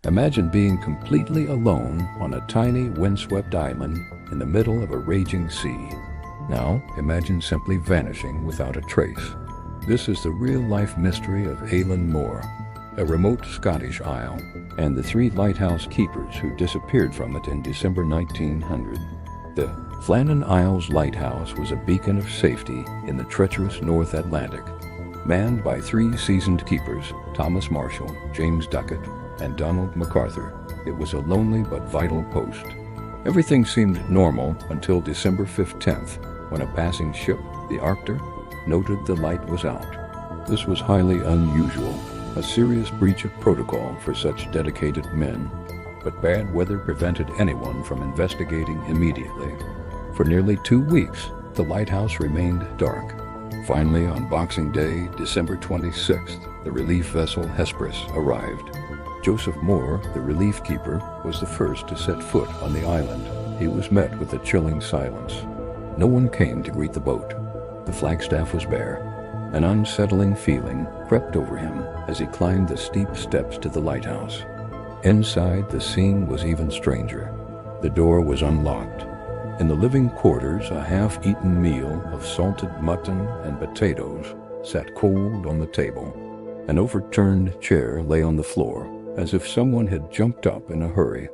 Imagine being completely alone on a tiny windswept island in the middle of a raging sea. Now, imagine simply vanishing without a trace. This is the real-life mystery of Eilean Mor, a remote Scottish isle, and the 3 lighthouse keepers who disappeared from it in December 1900. The Flannan Isles Lighthouse was a beacon of safety in the treacherous North Atlantic. Manned by 3 seasoned keepers, Thomas Marshall, James Ducat, and Donald MacArthur, it was a lonely but vital post. Everything seemed normal until December 15th, when a passing ship, the Arctur, noted the light was out. This was highly unusual, a serious breach of protocol for such dedicated men, but bad weather prevented anyone from investigating immediately. For nearly 2 weeks, the lighthouse remained dark. Finally, on Boxing Day, December 26th, the relief vessel Hesperus arrived. Joseph Moore, the relief keeper, was the first to set foot on the island. He was met with a chilling silence. No one came to greet the boat. The flagstaff was bare. An unsettling feeling crept over him as he climbed the steep steps to the lighthouse. Inside, the scene was even stranger. The door was unlocked. In the living quarters, a half-eaten meal of salted mutton and potatoes sat cold on the table. An overturned chair lay on the floor, as if someone had jumped up in a hurry.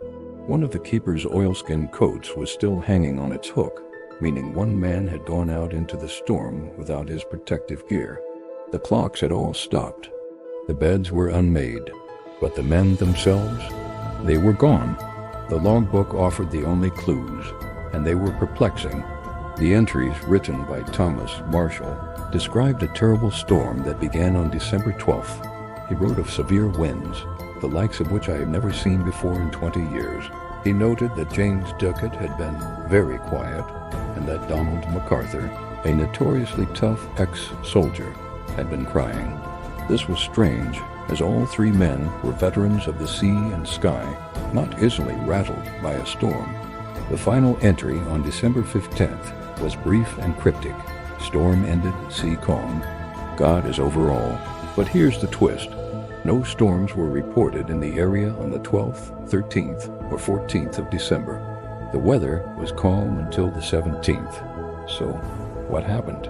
One of the keeper's oilskin coats was still hanging on its hook, meaning one man had gone out into the storm without his protective gear. The clocks had all stopped. The beds were unmade, but the men themselves, they were gone. The logbook offered the only clues, and they were perplexing. The entries written by Thomas Marshall described a terrible storm that began on December 12th. He wrote of severe winds, the likes of which I have never seen before in 20 years. He noted that James Ducat had been very quiet, and that Donald MacArthur, a notoriously tough ex-soldier, had been crying. This was strange, as all 3 men were veterans of the sea and sky, not easily rattled by a storm. The final entry on December 15th was brief and cryptic. Storm ended, sea calm. God is over all. But here's the twist. No storms were reported in the area on the 12th, 13th, or 14th of December. The weather was calm until the 17th. So, what happened?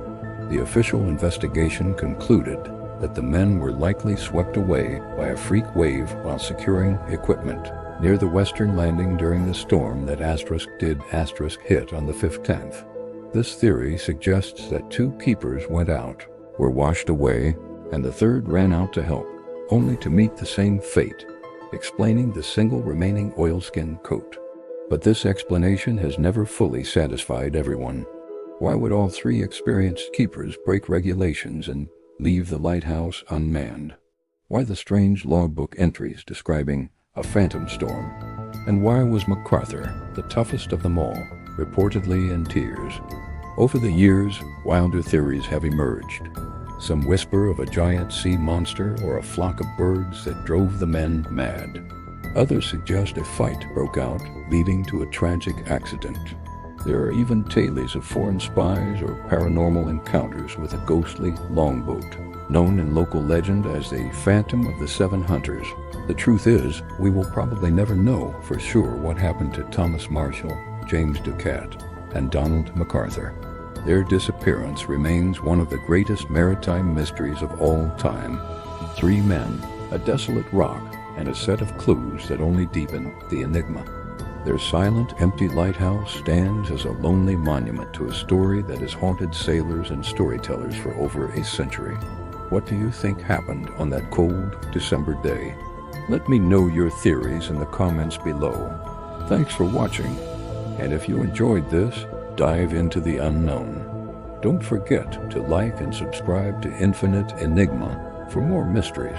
The official investigation concluded that the men were likely swept away by a freak wave while securing equipment near the western landing during the storm that * hit on the 15th. This theory suggests that 2 keepers went out, were washed away, and the 3rd ran out to help, only to meet the same fate, explaining the single remaining oilskin coat. But this explanation has never fully satisfied everyone. Why would all 3 experienced keepers break regulations and leave the lighthouse unmanned? Why the strange logbook entries describing a phantom storm? And why was MacArthur, the toughest of them all, reportedly in tears? Over the years, wilder theories have emerged. Some whisper of a giant sea monster or a flock of birds that drove the men mad. Others suggest a fight broke out, leading to a tragic accident. There are even tales of foreign spies or paranormal encounters with a ghostly longboat, known in local legend as the Phantom of the 7 Hunters. The truth is, we will probably never know for sure what happened to Thomas Marshall, James Ducat, and Donald MacArthur. Their disappearance remains one of the greatest maritime mysteries of all time. 3 men, a desolate rock, and a set of clues that only deepen the enigma. Their silent, empty lighthouse stands as a lonely monument to a story that has haunted sailors and storytellers for over a century. What do you think happened on that cold December day? Let me know your theories in the comments below. Thanks for watching, and if you enjoyed this, dive into the unknown. Don't forget to like and subscribe to Infinite Enigma for more mysteries.